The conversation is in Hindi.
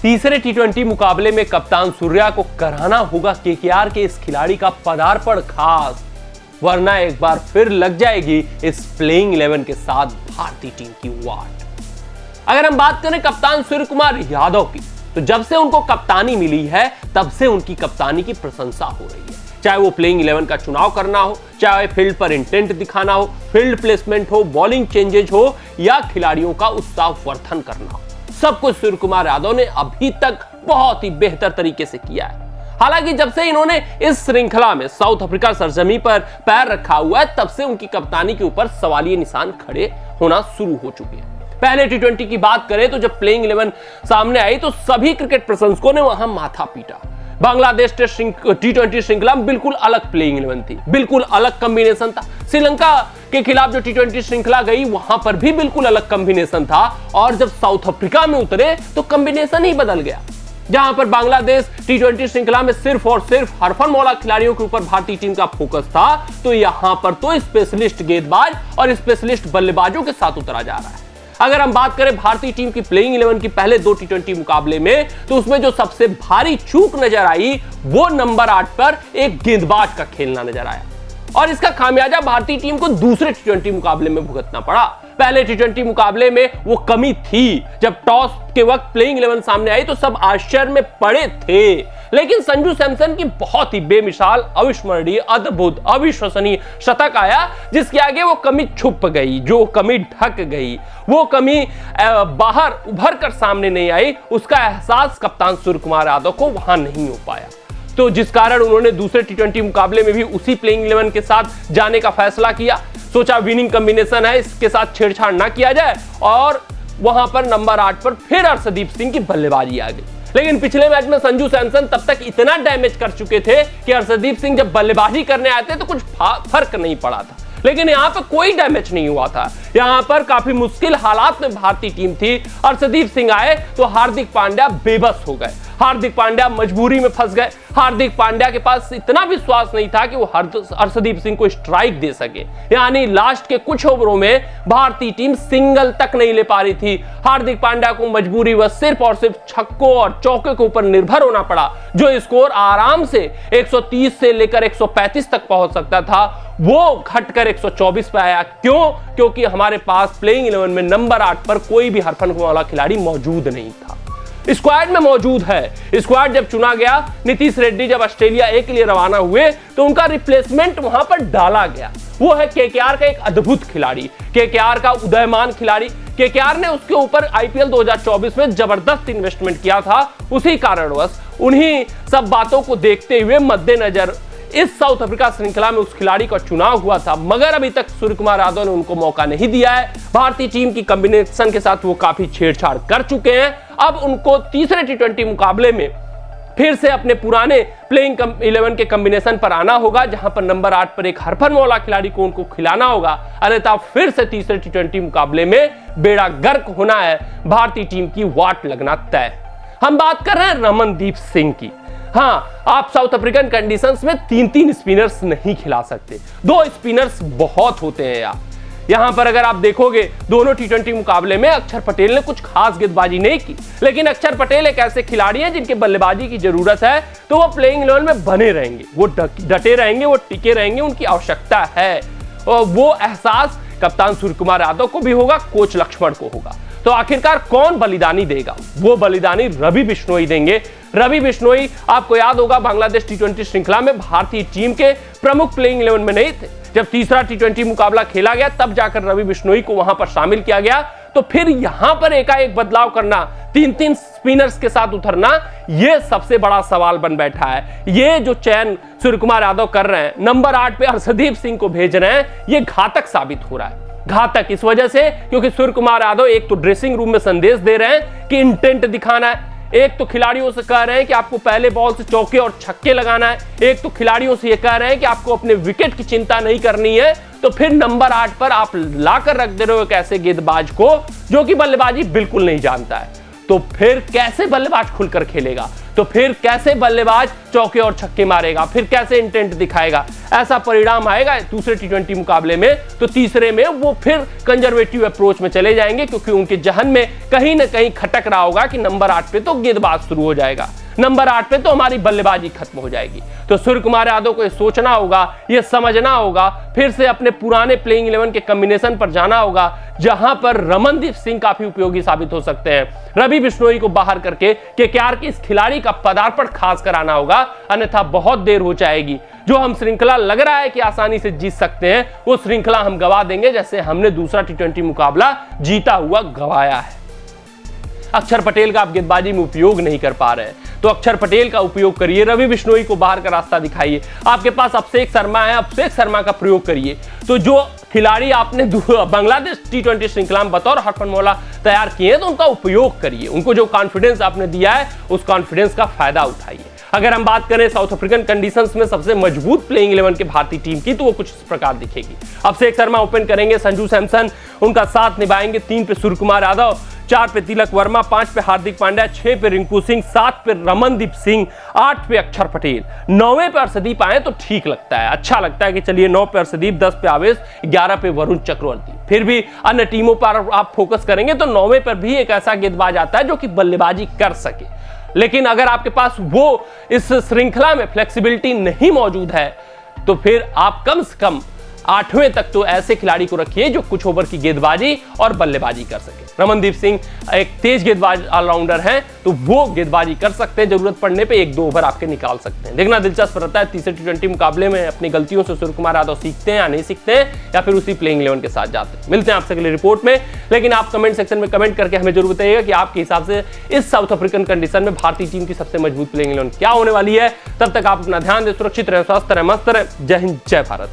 तीसरे टी20 मुकाबले में कप्तान सूर्या को कराना होगा केकेआर के इस खिलाड़ी का पदार्पण खास, वरना एक बार फिर लग जाएगी इस प्लेइंग 11 के साथ भारतीय टीम की वाट। अगर हम बात करें कप्तान सूर्यकुमार यादव की, तो जब से उनको कप्तानी मिली है तब से उनकी कप्तानी की प्रशंसा हो रही है। चाहे वो प्लेइंग 11 का चुनाव करना हो, चाहे फील्ड पर इंटेंट दिखाना हो, फील्ड प्लेसमेंट हो, बॉलिंग चेंजेज हो या खिलाड़ियों का उत्साहवर्धन करना हो, सब कुछ सूर्यकुमार यादव ने अभी तक बहुत ही बेहतर तरीके से किया है। हालांकि जब से इन्होंने इस श्रृंखला में साउथ अफ्रीका सरजमी पर पैर रखा हुआ है, तब से उनकी कप्तानी के ऊपर सवालिया निशान खड़े होना शुरू हो चुके हैं। पहले टी20 की बात करें तो जब प्लेइंग 11 सामने आई तो सभी क्रिकेट प्रशंसकों ने वहां माथा पीटा। बांग्लादेश टेस्ट टी20 श्रृंखला में बिल्कुल अलग प्लेइंग 11 थी, बिल्कुल अलग कॉम्बिनेशन था। श्रीलंका के खिलाफ जो टी20 श्रृंखला गई वहां पर भी बिल्कुल अलग कॉम्बिनेशन था, और जब साउथ अफ्रीका में उतरे तो कॉम्बिनेशन ही बदल गया। जहां पर बांग्लादेश टी20 श्रृंखला में सिर्फ और सिर्फ हरफनमौला खिलाड़ियों के ऊपर भारतीय टीम का फोकस था, तो यहां पर तो स्पेशलिस्ट गेंदबाज और स्पेशलिस्ट बल्लेबाजों के साथ उतरा जा रहा है। अगर हम बात करें भारतीय टीम की प्लेइंग 11 की पहले 2 टी20 मुकाबले में, तो उसमें जो सबसे भारी चूक नजर आई वो नंबर 8 पर एक गेंदबाज का खेलना नजर आया, और इसका खामियाजा भारतीय टीम को दूसरे टी20 मुकाबले में भुगतना पड़ा। पहले टी20 मुकाबले में वो कमी थी, जब टॉस के वक्त प्लेइंग 11 सामने आई तो सब आश्चर्य में पड़े थे, लेकिन संजू सैमसन की बहुत ही बेमिसाल, अविस्मरणीय, अद्भुत, अविश्वसनीय शतक आया, जिसके आगे वो कमी छुप गई, जो कमी ढक गई, वो कमी बाहर उभर कर सामने नहीं आई, उसका एहसास कप्तान सूर्यकुमार यादव को वहां नहीं हो पाया। तो जिस कारण उन्होंने दूसरे टी20 मुकाबले में भी उसी प्लेइंग 11 के साथ जाने का फैसला किया। सोचा विनिंग कॉम्बिनेशन है, इसके साथ छेड़छाड़ ना किया जाए, और वहां पर नंबर 8 पर फिर अर्शदीप सिंह की बल्लेबाजी आ गई। लेकिन पिछले मैच में संजू सैमसन तब तक इतना डैमेज कर चुके थे कि अर्शदीप सिंह जब बल्लेबाजी करने आए थे तो कुछ फर्क नहीं पड़ा था, लेकिन यहां पर कोई डैमेज नहीं हुआ था। यहां पर काफी मुश्किल हालात में भारतीय टीम थी। अर्शदीप सिंह आए तो हार्दिक पांड्या बेबस हो गए, हार्दिक पांड्या मजबूरी में फंस गए। हार्दिक पांड्या के पास इतना विश्वास नहीं था कि वो अर्शदीप सिंह को स्ट्राइक दे सके, यानी लास्ट के कुछ ओवरों में भारतीय टीम सिंगल तक नहीं ले पा रही थी। हार्दिक पांड्या को मजबूरी व सिर्फ और सिर्फ छक्कों और चौके के ऊपर निर्भर होना पड़ा। जो स्कोर आराम से 130 से लेकर 135 तक पहुंच सकता था, वो घटकर 124 पे आया। क्यों? क्योंकि हमारे पास प्लेइंग 11 में नंबर 8 पर कोई भी हरफनमौला खिलाड़ी मौजूद नहीं था। स्क्वाड में मौजूद है। स्क्वाड जब चुना गया, नीतीश रेड्डी जब ऑस्ट्रेलिया ए के लिए रवाना हुए तो उनका रिप्लेसमेंट वहां पर डाला गया। वो है केकेआर का एक अद्भुत खिलाड़ी, केकेआर का उदयमान खिलाड़ी। केकेआर ने उसके ऊपर आईपीएल 2024 में जबरदस्त इन्वेस्टमेंट किया था। उसी कारणवश उन्हीं सब बातों को देखते हुए मद्देनजर इस साउथ अफ्रीका श्रृंखला में उस खिलाड़ी का चुनाव हुआ था, मगर अभी तक सूर्यकुमार यादव ने उनको मौका नहीं दिया है। भारतीय टीम की कॉम्बिनेशन के साथ वो काफी छेड़छाड़ कर चुके हैं। अब उनको तीसरे टी20 मुकाबले में फिर से अपने पुराने प्लेइंग 11 के कॉम्बिनेशन पर आना होगा, जहां पर नंबर 8 पर एक हरफनमौला खिलाड़ी को उनको खिलाना होगा, अन्यथा फिर से तीसरे टी20 मुकाबले में बेड़ा गर्क होना है, भारतीय टीम की वाट लगना तय। हम बात कर रहे हैं रमनदीप सिंह की। हाँ, आप साउथ अफ्रीकन कंडीशंस में 3-3 स्पिनर्स नहीं खिला सकते, 2 स्पिनर्स बहुत होते हैं यार। यहां पर अगर आप देखोगे दोनों टी20 मुकाबले में अक्षर पटेल ने कुछ खास गेंदबाजी नहीं की, लेकिन अक्षर पटेल एक ऐसे खिलाड़ी हैं जिनके बल्लेबाजी की जरूरत है, तो वो प्लेइंग 11 में बने रहेंगे, वो डटे रहेंगे, वो टिके रहेंगे, उनकी आवश्यकता है। और वो एहसास कप्तान सूर्यकुमार यादव को भी होगा, कोच लक्ष्मण को होगा। तो आखिरकार कौन बलिदानी देगा? वो बलिदानी रवि बिश्नोई देंगे। रवि बिश्नोई, आपको याद होगा, बांग्लादेश टी20 श्रृंखला में भारतीय टीम के प्रमुख प्लेइंग 11 में नहीं थे। जब तीसरा टी20 मुकाबला खेला गया तब जाकर रवि बिश्नोई को वहां पर शामिल किया गया। तो फिर यहां पर एकाएक बदलाव करना, 3-3 स्पिनर्स के साथ उतरना, यह सबसे बड़ा सवाल बन बैठा है। ये जो चयन सूर्यकुमार यादव कर रहे हैं, नंबर 8 पे अर्शदीप सिंह को भेज रहे हैं, ये घातक साबित हो रहा है। घातक इस वजह से क्योंकि सूर्यकुमार यादव एक तो ड्रेसिंग रूम में संदेश दे रहे हैं कि इंटेंट दिखाना है, एक तो खिलाड़ियों से कह रहे हैं कि आपको पहले बॉल से चौके और छक्के लगाना है, एक तो खिलाड़ियों से ये कह रहे हैं कि आपको अपने विकेट की चिंता नहीं करनी है। तो फिर नंबर 8 पर आप लाकर रख दे रहे हो एक ऐसे गेंदबाज को जो कि बल्लेबाजी बिल्कुल नहीं जानता है, तो फिर कैसे बल्लेबाज खुलकर खेलेगा? तो तो फिर कैसे बल्लेबाज चौके और छक्के मारेगा, फिर कैसे इंटेंट दिखाएगा। ऐसा परिणाम आएगा दूसरे टी20 मुकाबले में। तो तीसरे में वो फिर कंजर्वेटिव अप्रोच में चले जाएंगे, क्योंकि उनके जहन में कहीं ना कहीं खटक रहा होगा कि नंबर 8 पे तो गेंदबाज शुरू हो जाएगा, नंबर 8 पे तो हमारी बल्लेबाजी खत्म हो जाएगी। तो सूर्य कुमार यादव को ये सोचना होगा, ये समझना होगा, फिर से अपने पुराने प्लेइंग 11 के कॉम्बिनेशन पर जाना होगा, जहां पर रमनदीप सिंह काफी उपयोगी साबित हो सकते हैं। रवि बिश्नोई को बाहर करके केकेआर के इस खिलाड़ी का पदार्पण खास कराना होगा, अन्यथा बहुत देर हो जाएगी। जो हम श्रृंखला लग रहा है कि आसानी से जीत सकते हैं, वो श्रृंखला हम गवा देंगे, जैसे हमने दूसरा टी20 मुकाबला जीता हुआ गवाया है। अक्षर पटेल का आप गेंदबाजी में उपयोग नहीं कर पा रहे हैं, तो अक्षर पटेल का उपयोग करिए, रवि बिश्नोई को बाहर का रास्ता दिखाइए। आपके पास अभिषेक शर्मा है, अभिषेक शर्मा का प्रयोग करिए। तो जो खिलाड़ी आपने बांग्लादेश टी20 श्रृंखला में बतौर हरफनमौला तैयार किए हैं, तो उनका उपयोग करिए। उनको जो कॉन्फिडेंस आपने दिया है, उस कॉन्फिडेंस का फायदा उठाइए। अगर हम बात करें साउथ अफ्रीकन कंडीशंस में सबसे मजबूत प्लेइंग 11 के भारतीय टीम की, तो वो कुछ इस प्रकार दिखेगी। अभिषेक शर्मा ओपन करेंगे, संजू सैमसन उनका साथ निभाएंगे, 3 पे सूर्य कुमार यादव, 4 पे तिलक वर्मा, 5 पे हार्दिक पांड्या, 6 पे रिंकू सिंह, 7 पे रमनदीप सिंह, 8 पे अक्षर पटेल, 9वें पे अर्शदीप आए तो ठीक लगता है, अच्छा लगता है कि चलिए 9 पे अर्शदीप, 10 पे आवेश, 11 पे वरुण चक्रवर्ती। फिर भी अन्य टीमों पर आप फोकस करेंगे तो 9वें पर भी एक ऐसा गेंदबाज आता है जो कि बल्लेबाजी कर सके। लेकिन अगर आपके पास वो इस श्रृंखला में फ्लेक्सिबिलिटी नहीं मौजूद है, तो फिर आप कम से कम 8वें तक तो ऐसे खिलाड़ी को रखिए जो कुछ ओवर की गेंदबाजी और बल्लेबाजी कर सके। रमनदीप सिंह एक तेज गेंदबाज ऑलराउंडर हैं, तो वो गेंदबाजी कर सकते हैं, जरूरत पड़ने पे 1-2 ओवर आपके निकाल सकते हैं। देखना दिलचस्प रहता है तीसरे टी20 मुकाबले में अपनी गलतियों से सूर्य कुमार यादव सीखते हैं या नहीं सीखते हैं, या फिर उसी प्लेइंग 11 के साथ जाते हैं। मिलते हैं आपसे अगली रिपोर्ट में, लेकिन आप कमेंट सेक्शन में कमेंट करके हमें जरूर बताइएगा कि आपके हिसाब से इस साउथ अफ्रीकन कंडीशन में भारतीय टीम की सबसे मजबूत प्लेइंग 11 क्या होने वाली है। तब तक आप अपना ध्यान दें, सुरक्षित रहें, स्वस्थ रहें, मस्त रहें। जय हिंद, जय भारत।